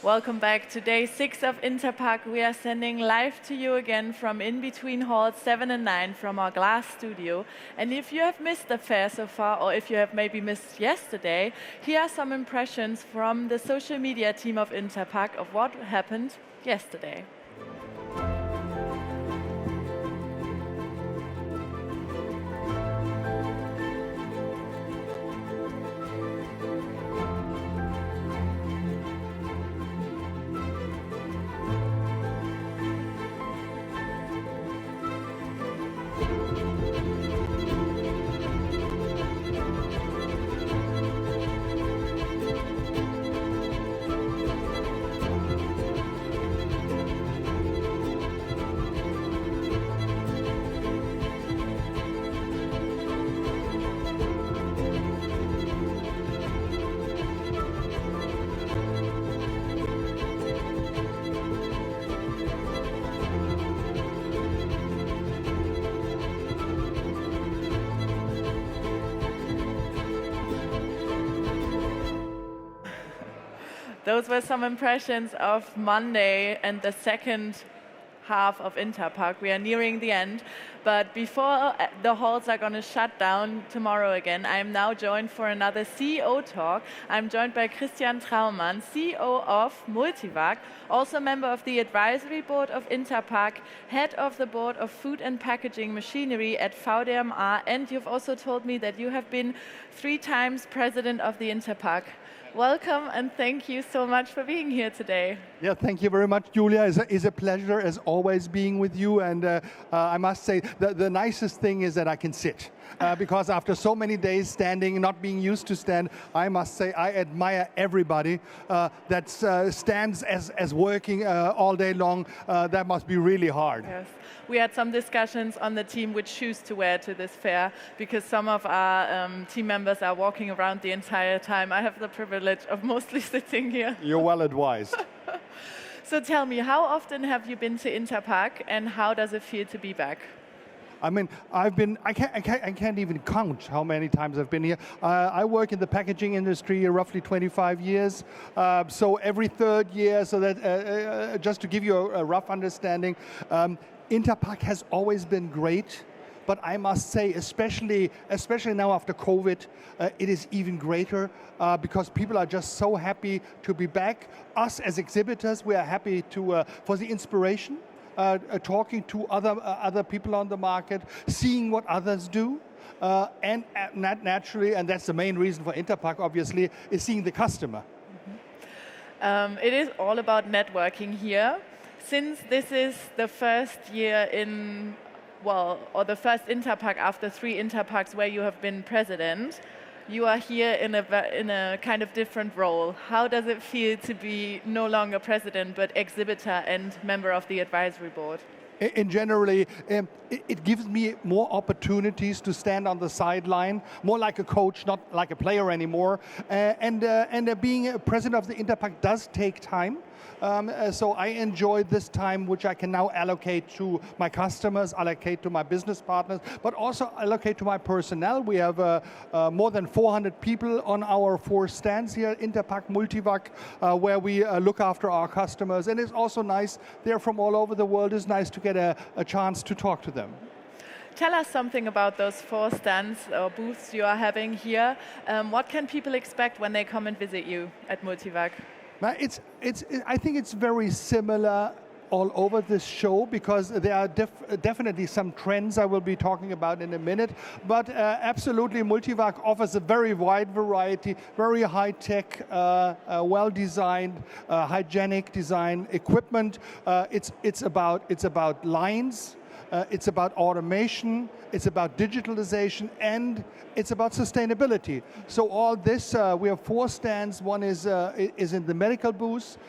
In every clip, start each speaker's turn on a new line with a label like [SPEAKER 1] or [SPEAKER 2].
[SPEAKER 1] Welcome back to day 6 of Interpack. We are sending live to you again from in between halls 7 and 9 from our glass studio. And if you have missed the fair so far, or if you have maybe missed yesterday, here are some impressions from the social media team of Interpack of what happened yesterday. Those were some impressions of Monday and the second half of Interpack. We are nearing the end, but before the halls are going to shut down tomorrow again, I am now joined for another CEO talk. I'm joined by Christian Traumann, CEO of Multivac, also member of the advisory board of Interpack, head of the board of food and packaging machinery at VDMA, and you've also told me that you have been 3 times president of the Interpack. Welcome and thank you so much for being here today.
[SPEAKER 2] Yeah, thank you very much, Julia. It's a pleasure as always being with you. And I must say the nicest thing is that I can sit. Because after so many days standing, not being used to stand, I must say I admire everybody that stands as working all day long. That must be really hard.
[SPEAKER 1] Yes. We had some discussions on the team which shoes to wear to this fair, because some of our team members are walking around the entire time. I have the privilege of mostly sitting here.
[SPEAKER 2] You're well advised.
[SPEAKER 1] So tell me, how often have you been to Interpack and how does it feel to be back?
[SPEAKER 2] I mean, I can't even count how many times I've been here. I work in the packaging industry roughly 25 years, so every third year, so that just to give you a rough understanding, Interpack has always been great, but I must say, especially now after COVID, it is even greater because people are just so happy to be back. Us as exhibitors, we are happy to for the inspiration. Talking to other people on the market, seeing what others do, and naturally, and that's the main reason for Interpack, obviously, is seeing the customer.
[SPEAKER 1] Mm-hmm. It is all about networking here. Since this is the first year or the first Interpack after 3 Interpacks where you have been president, you are here in a kind of different role. How does it feel to be no longer president, but exhibitor and member of the advisory board?
[SPEAKER 2] In generally, it gives me more opportunities to stand on the sideline, more like a coach, not like a player anymore. And being a president of the Interpack does take time. So I enjoy this time, which I can now allocate to my customers, allocate to my business partners, but also allocate to my personnel. We have more than 400 people on our 4 stands here at Interpack Multivac, where we look after our customers. And it's also nice, they're from all over the world, it's nice to get a chance to talk to them.
[SPEAKER 1] Tell us something about those 4 stands or booths you are having here. What can people expect when they come and visit you at Multivac?
[SPEAKER 2] I think it's very similar all over this show because there are definitely some trends I will be talking about in a minute. But absolutely, Multivac offers a very wide variety, very high-tech, well-designed, hygienic design equipment. It's about lines. It's about automation, it's about digitalization, and it's about sustainability. So all this, we have 4 stands. One is in the medical booth,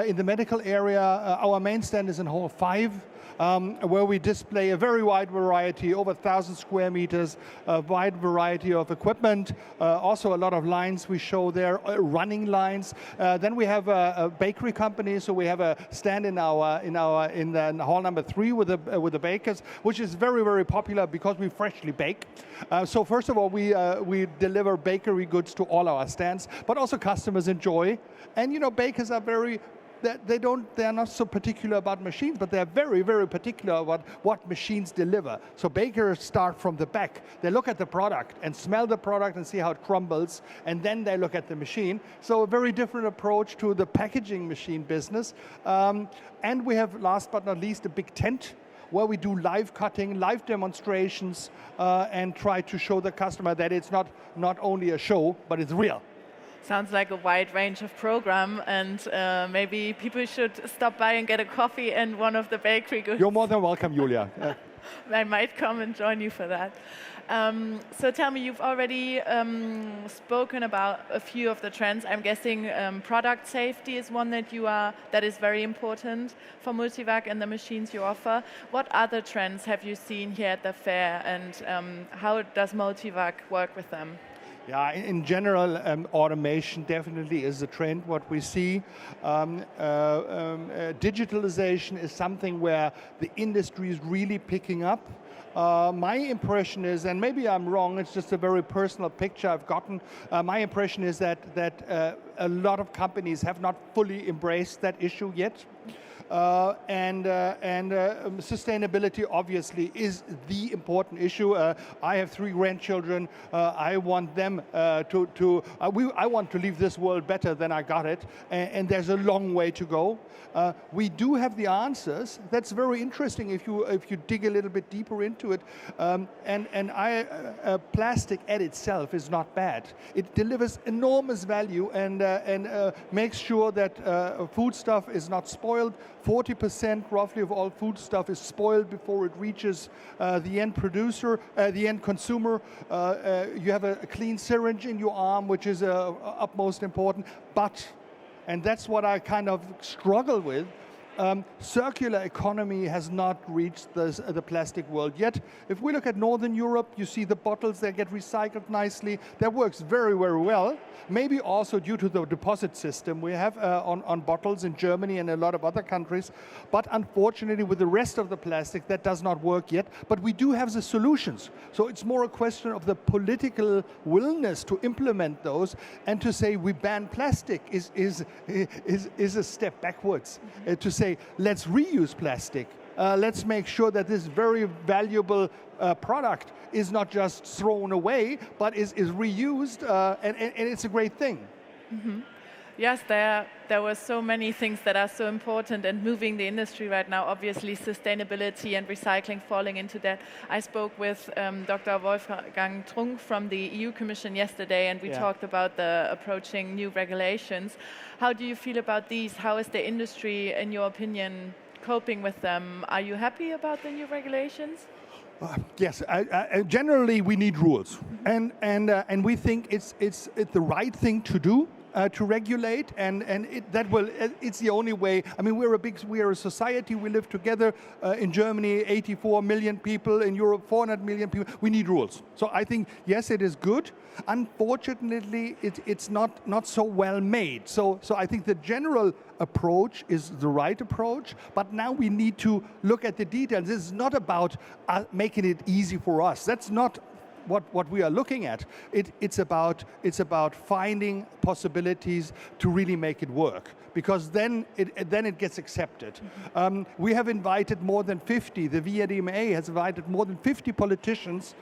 [SPEAKER 2] in the medical area. Our main stand is in hall 5. Where we display a very wide variety, over 1,000 square meters, a wide variety of equipment. Also a lot of lines we show there, running lines. Then we have a bakery company, so we have a stand in hall number 3 with the bakers, which is very, very popular because we freshly bake. So first of all, we deliver bakery goods to all our stands, but also customers enjoy. And bakers are very they are not so particular about machines, but they're very, very particular about what machines deliver. So bakers start from the back. They look at the product and smell the product and see how it crumbles, and then they look at the machine. So a very different approach to the packaging machine business. And we have, last but not least, a big tent where we do live cutting, live demonstrations, and try to show the customer that it's not only a show, but it's real.
[SPEAKER 1] Sounds like a wide range of program, and maybe people should stop by and get a coffee and one of the bakery goods.
[SPEAKER 2] You're more than welcome, Julia.
[SPEAKER 1] I might come and join you for that. So tell me, you've already spoken about a few of the trends. I'm guessing product safety is one that is very important for Multivac and the machines you offer. What other trends have you seen here at the fair, and how does Multivac work with them?
[SPEAKER 2] Yeah, in general, automation definitely is a trend, what we see. Digitalization is something where the industry is really picking up. My impression is, and maybe I'm wrong, it's just a very personal picture I've gotten, my impression is that a lot of companies have not fully embraced that issue yet. Sustainability obviously is the important issue. I have 3 grandchildren. I want them I want to leave this world better than I got it, and there's a long way to go. We do have the answers. That's very interesting if you dig a little bit deeper into it. Plastic at itself is not bad. It delivers enormous value and makes sure that foodstuff is not spoiled. 40% roughly of all foodstuff is spoiled before it reaches the end producer, the end consumer. You have a clean syringe in your arm, which is utmost important. But, and that's what I kind of struggle with, circular economy has not reached the plastic world yet. If we look at Northern Europe, you see the bottles, they get recycled nicely. That works very, very well. Maybe also due to the deposit system we have on bottles in Germany and a lot of other countries. But unfortunately, with the rest of the plastic, that does not work yet. But we do have the solutions. So it's more a question of the political willingness to implement those, and to say we ban plastic is a step backwards. To say, let's reuse plastic. Let's make sure that this very valuable product is not just thrown away, but is reused, and it's a great thing.
[SPEAKER 1] Mm-hmm. Yes, there were so many things that are so important and moving the industry right now. Obviously, sustainability and recycling falling into that. I spoke with Dr. Wolfgang Trunk from the EU Commission yesterday, and we talked about the approaching new regulations. How do you feel about these? How is the industry, in your opinion, coping with them? Are you happy about the new regulations?
[SPEAKER 2] Yes, generally we need rules, and we think it's the right thing to do. To regulate, and it's the only way. I mean, we are a society. We live together in Germany, 84 million people, in Europe 400 million people. We need rules. So I think yes, it is good. Unfortunately, it's not so well made. So I think the general approach is the right approach, but now we need to look at the details. This is not about making it easy for us. That's not what we are looking at. It's about finding possibilities to really make it work, because then it gets accepted. We have invited more than 50. The VDMA has invited more than 50 politicians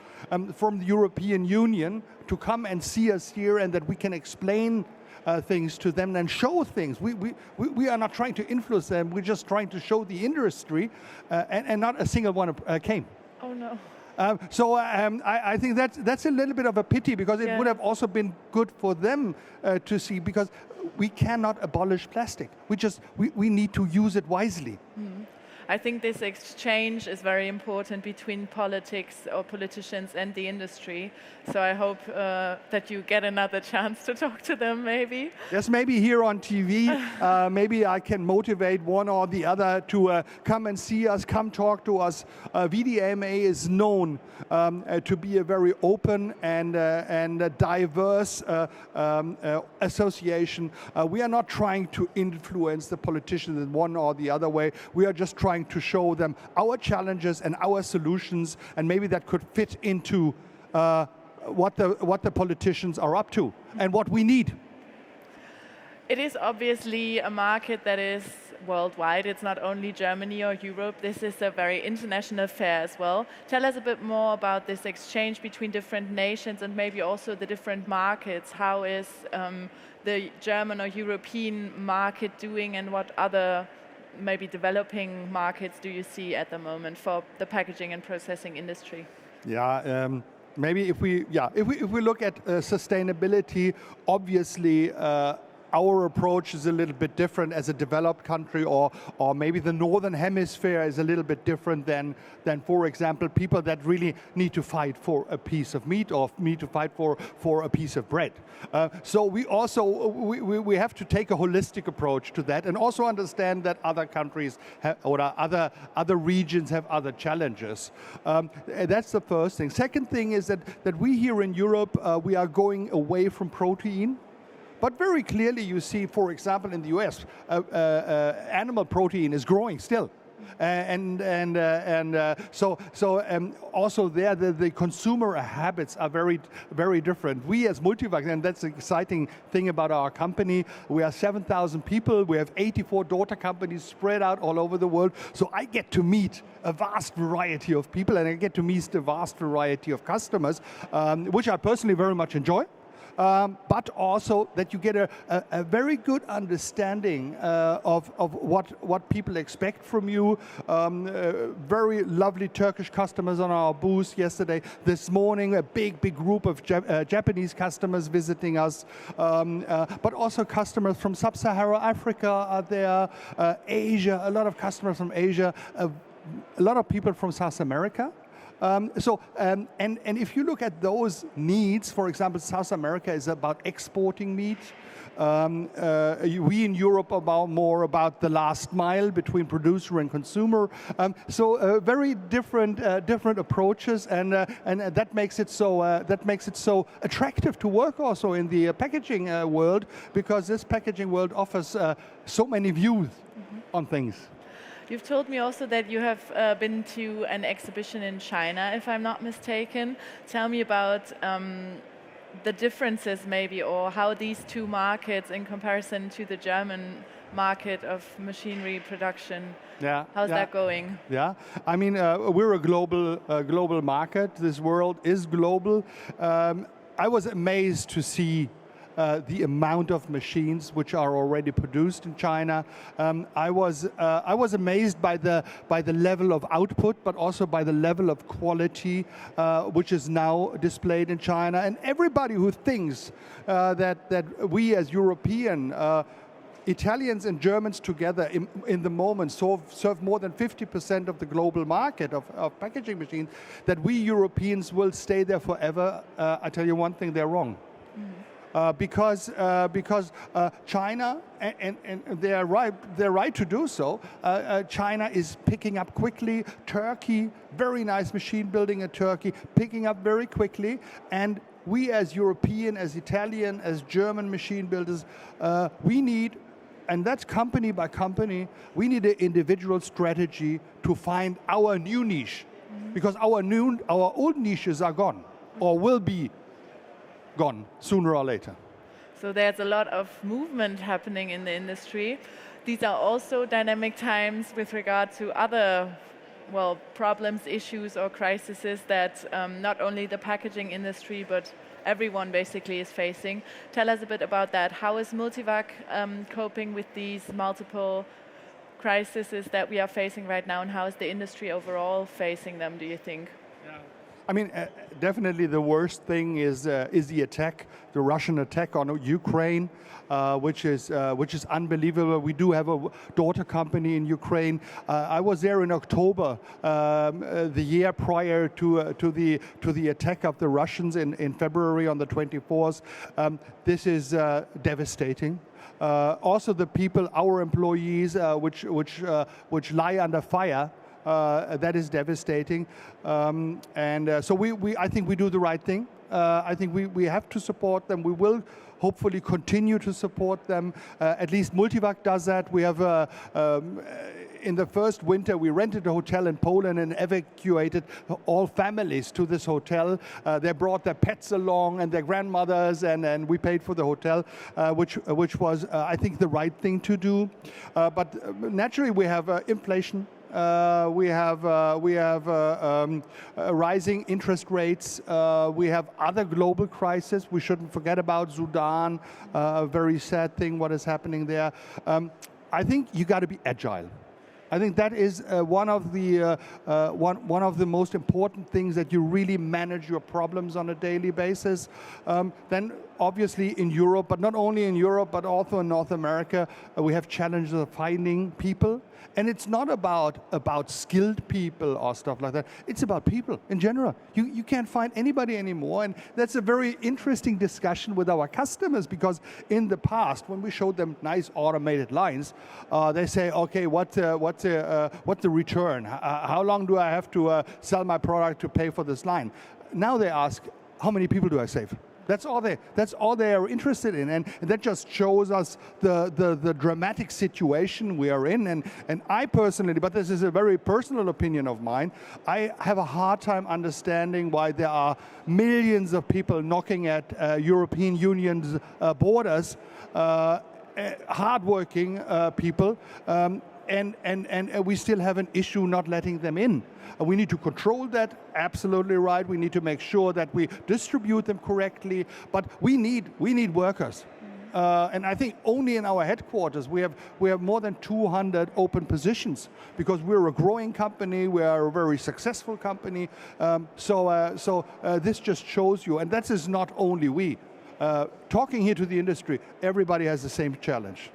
[SPEAKER 2] from the European Union to come and see us here, and that we can explain things to them and show things. We are not trying to influence them. We're just trying to show the industry, and not a single one came.
[SPEAKER 1] Oh no.
[SPEAKER 2] I think that's a little bit of a pity, because it would have also been good for them to see, because we cannot abolish plastic. We need to use it wisely.
[SPEAKER 1] Mm. I think this exchange is very important between politics or politicians and the industry. So I hope that you get another chance to talk to them, maybe.
[SPEAKER 2] Yes, maybe here on TV. Maybe I can motivate one or the other to come and see us, come talk to us. VDMA is known to be a very open and diverse association. We are not trying to influence the politicians in one or the other way. We are just trying to show them our challenges and our solutions, and maybe that could fit into what the politicians are up to and what we need.
[SPEAKER 1] It is obviously a market that is worldwide. It's not only Germany or Europe. This is a very international fair as well. Tell us a bit more about this exchange between different nations and maybe also the different markets. How is the German or European market doing, and what other maybe developing markets do you see at the moment for the packaging and processing industry?
[SPEAKER 2] Yeah, maybe if we look at sustainability, obviously our approach is a little bit different as a developed country, or maybe the northern hemisphere is a little bit different than for example, people that really need to fight for a piece of meat or need to fight for a piece of bread. So we also we have to take a holistic approach to that, and also understand that other countries or other regions have other challenges. That's the first thing. Second thing is that we here in Europe we are going away from protein. But very clearly you see, for example, in the US, animal protein is growing still. Also there the consumer habits are very, very different. We as Multivac, and that's the exciting thing about our company, we are 7,000 people, we have 84 daughter companies spread out all over the world, so I get to meet a vast variety of people, and I get to meet a vast variety of customers, which I personally very much enjoy. But also that you get a very good understanding of what people expect from you. Very lovely Turkish customers on our booth yesterday. This morning, a big group of Japanese customers visiting us. But also customers from Sub-Saharan Africa are there. Asia, a lot of customers from Asia. A lot of people from South America. And if you look at those needs, for example, South America is about exporting meat. We in Europe are more about the last mile between producer and consumer. Very different approaches, and that makes it so attractive to work also in the packaging world, because this packaging world offers so many views on things.
[SPEAKER 1] You've told me also that you have been to an exhibition in China, if I'm not mistaken. Tell me about the differences maybe, or how these two markets in comparison to the German market of machinery production, how's that going?
[SPEAKER 2] Yeah, I mean, we're a global market. This world is global. I was amazed to see the amount of machines which are already produced in China. I was amazed by the level of output, but also by the level of quality which is now displayed in China. And everybody who thinks that we as European, Italians and Germans together in the moment serve more than 50% of the global market of packaging machines, that we Europeans will stay there forever. I tell you one thing, they're wrong. Because China, and they're right to do so, China is picking up quickly. Turkey, very nice machine building in Turkey, picking up very quickly. And we as European, as Italian, as German machine builders, we need, and that's company by company, we need an individual strategy to find our new niche. Because our old niches are gone, or will be gone sooner or later.
[SPEAKER 1] So there's a lot of movement happening in the industry. These are also dynamic times with regard to other, problems, issues, or crises that not only the packaging industry but everyone basically is facing. Tell us a bit about that. How is Multivac coping with these multiple crises that we are facing right now, and how is the industry overall facing them, do you think?
[SPEAKER 2] I mean, definitely the worst thing is the attack, the Russian attack on Ukraine, which is unbelievable. We do have a daughter company in Ukraine. I was there in October, the year prior to the attack of the Russians in February on the 24th. This is devastating. Also, the people, our employees, which lie under fire. That is devastating, so I think we do the right thing. I think we have to support them. We will hopefully continue to support them. At least Multivac does that. We have in the first winter, we rented a hotel in Poland and evacuated all families to this hotel. They brought their pets along and their grandmothers, and we paid for the hotel, which was, I think, the right thing to do. But naturally, we have inflation. We have rising interest rates. We have other global crises. We shouldn't forget about Sudan, a very sad thing, what is happening there. I think you got to be agile. I think that is one of the most important things, that you really manage your problems on a daily basis. Then obviously in Europe, but not only in Europe, but also in North America, we have challenges of finding people. And it's not about skilled people or stuff like that. It's about people in general. You can't find anybody anymore. And that's a very interesting discussion with our customers, because in the past, when we showed them nice automated lines, they say, okay, what's the return? How long do I have to sell my product to pay for this line? Now they ask, how many people do I save? That's all they are interested in, and that just shows us the dramatic situation we are in. And I personally, but this is a very personal opinion of mine, I have a hard time understanding why there are millions of people knocking at European Union's borders, hardworking people. And we still have an issue not letting them in. We need to control that, absolutely right. We need to make sure that we distribute them correctly, but we need workers. And I think only in our headquarters we have more than 200 open positions, because we're a growing company, we are a very successful company. So this just shows you, and that is not only we. Talking here to the industry, everybody has the same challenge.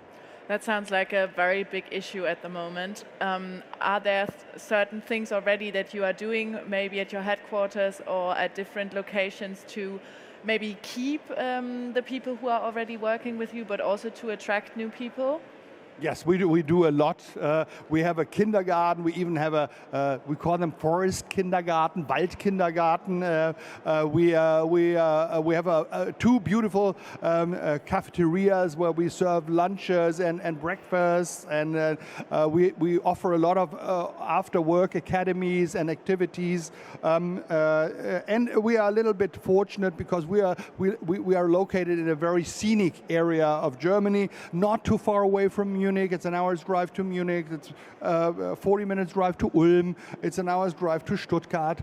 [SPEAKER 1] That sounds like a very big issue at the moment. Are there certain things already that you are doing, maybe at your headquarters or at different locations, to maybe keep the people who are already working with you, but also to attract new people?
[SPEAKER 2] Yes, we do a lot. We have a kindergarten. We even have we call them forest kindergarten, Waldkindergarten. We have two beautiful cafeterias where we serve lunches and breakfasts, and we offer a lot of after-work academies and activities. And we are a little bit fortunate, because we are located in a very scenic area of Germany, not too far away from Munich. It's an hour's drive to Munich. It's 40 minutes drive to Ulm. It's an hour's drive to Stuttgart.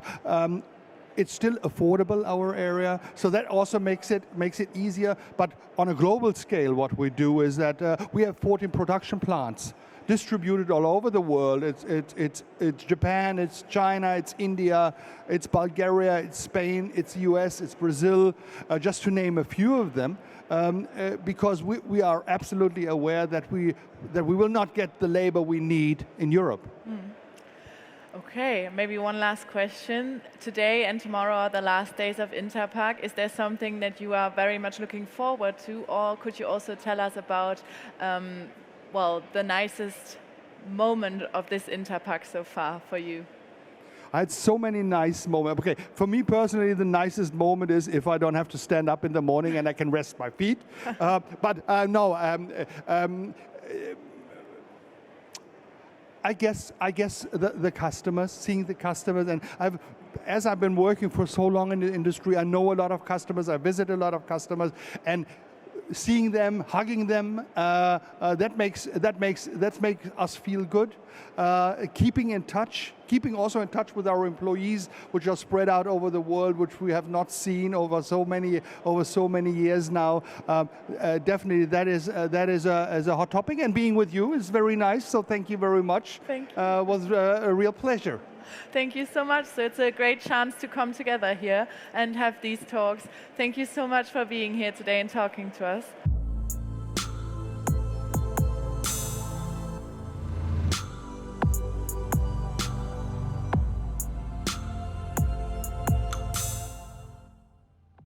[SPEAKER 2] It's still affordable, our area, so that also makes it easier. But on a global scale, what we do is that we have 14 production plants distributed all over the world. It's Japan, it's China, it's India, it's Bulgaria, it's Spain, it's US, it's Brazil, just to name a few of them. Because we are absolutely aware that we will not get the labor we need in Europe.
[SPEAKER 1] Okay, maybe one last question. Today and tomorrow are the last days of Interpack. Is there something that you are very much looking forward to, or could you also tell us about the nicest moment of this Interpack so far for you?
[SPEAKER 2] I had so many nice moments. Okay, for me personally, the nicest moment is if I don't have to stand up in the morning and I can rest my feet. I guess the customers, seeing the customers, and as I've been working for so long in the industry, I know a lot of customers. I visit a lot of customers, and seeing them, hugging them, that makes us feel good. Keeping also in touch with our employees, which are spread out over the world, which we have not seen over so many years now. Definitely, that is a hot topic. And being with you is very nice. So thank you very much.
[SPEAKER 1] Thank you.
[SPEAKER 2] It was a real pleasure.
[SPEAKER 1] Thank you so much. So it's a great chance to come together here and have these talks. Thank you so much for being here today and talking to us.